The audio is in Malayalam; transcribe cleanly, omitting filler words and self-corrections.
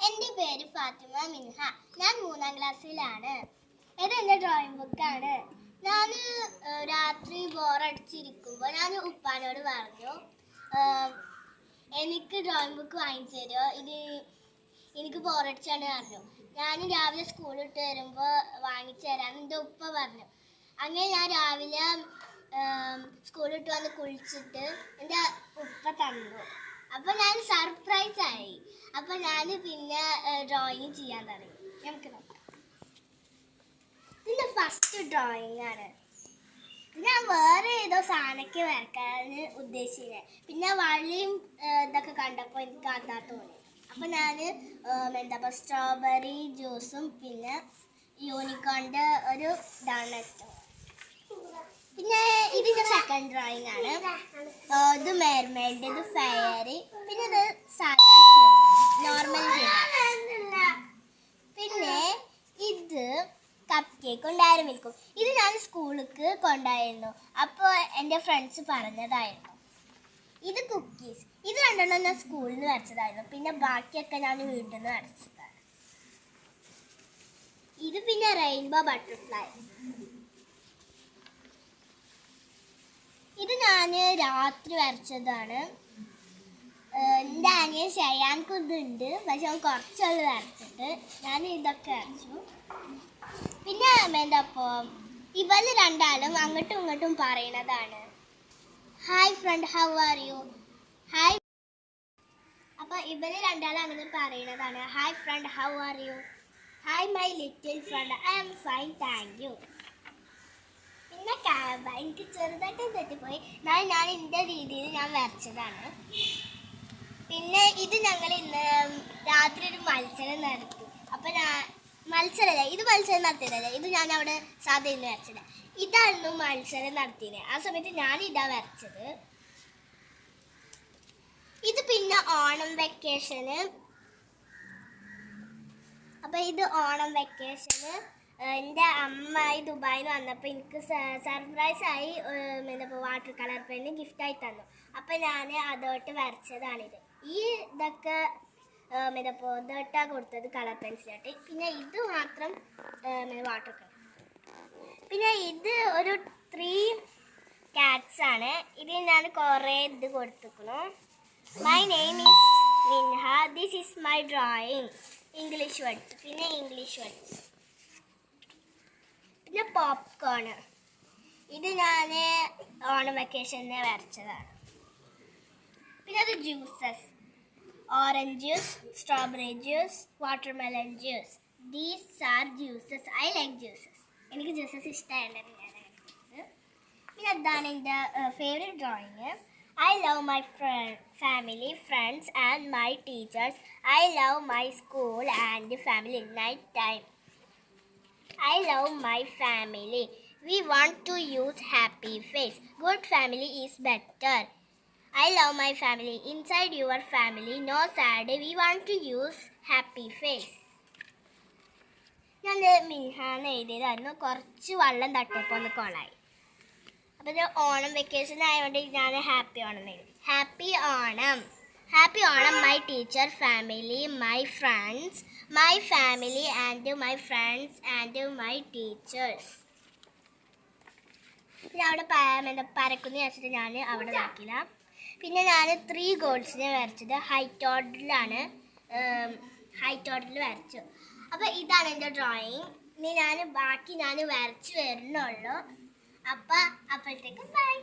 എൻ്റെ പേര് ഫാത്തിമ മിൻഹ. ഞാൻ 3ാം ക്ലാസ്സിലാണ്. ഇതെൻ്റെ ഡ്രോയിങ് ബുക്കാണ്. ഞാൻ രാത്രി ബോറടിച്ചിരിക്കുമ്പോൾ ഞാൻ ഉപ്പാനോട് പറഞ്ഞു, എനിക്ക് ഡ്രോയിങ് ബുക്ക് വാങ്ങിച്ചു തരുമോ, എനിക്ക് ബോറടിച്ചാണ് പറഞ്ഞു. ഞാൻ രാവിലെ സ്കൂളിട്ട് വരുമ്പോൾ വാങ്ങിച്ചു തരാമെന്ന് എൻ്റെ ഉപ്പ പറഞ്ഞു. അങ്ങനെ ഞാൻ രാവിലെ സ്കൂളിട്ട് വന്ന് കുളിച്ചിട്ട് എൻ്റെ ഉപ്പ തന്നു. അപ്പോൾ ഞാൻ സർപ്രൈസ് ആയി. അപ്പോൾ ഞാൻ പിന്നെ ഡ്രോയിങ് ചെയ്യാൻ തുടങ്ങി. നമുക്ക് നോക്കാം. ഇതിൻ്റെ ഫസ്റ്റ് ഡ്രോയിങ് ആണ്. ഞാൻ വേറെ ഏതോ സാധനമൊക്കെ വരക്കാൻ ഉദ്ദേശിച്ചത്. പിന്നെ വള്ളിയും ഇതൊക്കെ കണ്ടപ്പോൾ എനിക്ക് അതാ തോന്നി. അപ്പോൾ ഞാൻ സ്ട്രോബെറി ജ്യൂസും പിന്നെ യൂണിക്കോണിൻ്റെ ഒരു ഇതാണ് ഇഷ്ടം. പിന്നെ ഇതിൻ്റെ സെക്കൻഡ് ഡ്രോയിങ് ആണ്. ഇത് മെർമെയ്ഡ്, ഇത് ഫെയറി, പിന്നെ ഇത് സാധാ നോർമൽ. പിന്നെ ഇത് കപ്പ് കേക്കും ഡയറി മിൽക്കും. ഇത് ഞാൻ സ്കൂളിലേക്ക് കൊണ്ടായിരുന്നു. അപ്പോൾ എൻ്റെ ഫ്രണ്ട്സ് പറഞ്ഞതായിരുന്നു. ഇത് കുക്കീസ്. ഇത് രണ്ടെണ്ണം ഞാൻ സ്കൂളിൽ നിന്ന് വരച്ചതായിരുന്നു. പിന്നെ ബാക്കിയൊക്കെ ഞാൻ വീട്ടിൽ നിന്ന് വരച്ചതാണ്. ഇത് പിന്നെ റെയിൻബോ ബട്ടർഫ്ലൈ. ഇത് ഞാൻ രാത്രി വരച്ചതാണ്. എൻ്റെ അനിയൻ ഷയാൻക്കുണ്ട്, പക്ഷെ അവൻ കുറച്ചുള്ള വരച്ചിട്ട് ഞാൻ ഇതൊക്കെ വരച്ചു. പിന്നെ ഇവർ രണ്ടാളും അങ്ങോട്ടും ഇങ്ങോട്ടും പറയണതാണ്. Hi friend, how are you? Hi. അപ്പോൾ ഇവർ രണ്ടാളും അങ്ങനെ പറയണതാണ്. Hi friend, how are you? Hi my little friend, I am fine, thank you. പിന്നെ എനിക്ക് ചെറുതായിട്ട് തെറ്റിപ്പോയി. ഞാൻ എൻ്റെ രീതിയിൽ ഞാൻ വരച്ചതാണ്. പിന്നെ ഇത് ഞങ്ങൾ ഇന്ന് രാത്രി ഒരു മത്സരം നടത്തി. അപ്പോൾ ഇത് മത്സരം നടത്തിയതല്ലേ, ഇത് ഞാൻ അവിടെ സാധാരണ വരച്ചത്. ഇതായിരുന്നു മത്സരം നടത്തിയത്. ആ സമയത്ത് ഞാൻ ഇതാ വരച്ചത്. ഇത് പിന്നെ ഓണം വെക്കേഷന്. അപ്പോൾ ഇത് ഓണം വെക്കേഷന് എൻ്റെ അമ്മ ദുബായിൽ വന്നപ്പോൾ എനിക്ക് സർപ്രൈസായി വാട്ടർ കളർ പെന്ന് ഗിഫ്റ്റായി തന്നു. അപ്പോൾ ഞാൻ അതോട്ട് വരച്ചതാണിത്. ഈ ഇതൊക്കെ ഇതോട്ടാ കൊടുത്തത് കളർ പെൻസിലോട്ട്. പിന്നെ ഇത് മാത്രം വാട്ടർ കളർ. പിന്നെ ഇത് ഒരു 3 cats ആണ്. ഇതിൽ ഞാൻ കുറേ ഇത് കൊടുത്തിരിക്കുന്നു. My name is Minha, this is my drawing. English words. പിന്നെ ഇംഗ്ലീഷ് വേർഡ്സ്. പിന്നെ പോപ്കോൺ. ഇത് ഞാൻ ഓണം വെക്കേഷന് വരച്ചതാണ്. പിന്നെ അത് juices. Orange juice, strawberry juice, watermelon juice. These are juices. I like juices. എനിക്ക് ജ്യൂസസ് ഇഷ്ടമായിട്ട് പിന്നെ അതാണ് എൻ്റെ favourite drawing. I love my family, friends and my teachers. I love my school and family. Night time. I love my family. We want to use happy face. Good family is better. I love my family. Inside your family, no sad. We want to use happy face. ഞാൻ മിൻഹാന്ന് എഴുതിയതായിരുന്നു. കുറച്ച് വെള്ളം തട്ടിയപ്പോൾ ഒന്ന് കോളായി. അപ്പോൾ ഇത് ഓണം വെക്കേഷൻ ആയതുകൊണ്ട് ഞാൻ ഹാപ്പി ഓണം എഴുതി. Happy Onam. Happy Onam my teacher, family, my friends, my family and my friends and my teachers. പിന്നെ അവിടെ പരക്കുന്ന വെച്ചിട്ട് ഞാൻ അവിടെ നോക്കില്ല. പിന്നെ ഞാൻ 3 ഗോൾസിനെ വരച്ചത് ഹൈറ്റ് ഓർഡറിലാണ്. ഹൈറ്റ് ഓർഡറിൽ വരച്ചു. അപ്പോൾ ഇതാണ് എൻ്റെ ഡ്രോയിങ്. ഇനി ബാക്കി ഞാൻ വരച്ച് വരുന്നുള്ളൂ. അപ്പോഴത്തേക്കും ബൈ.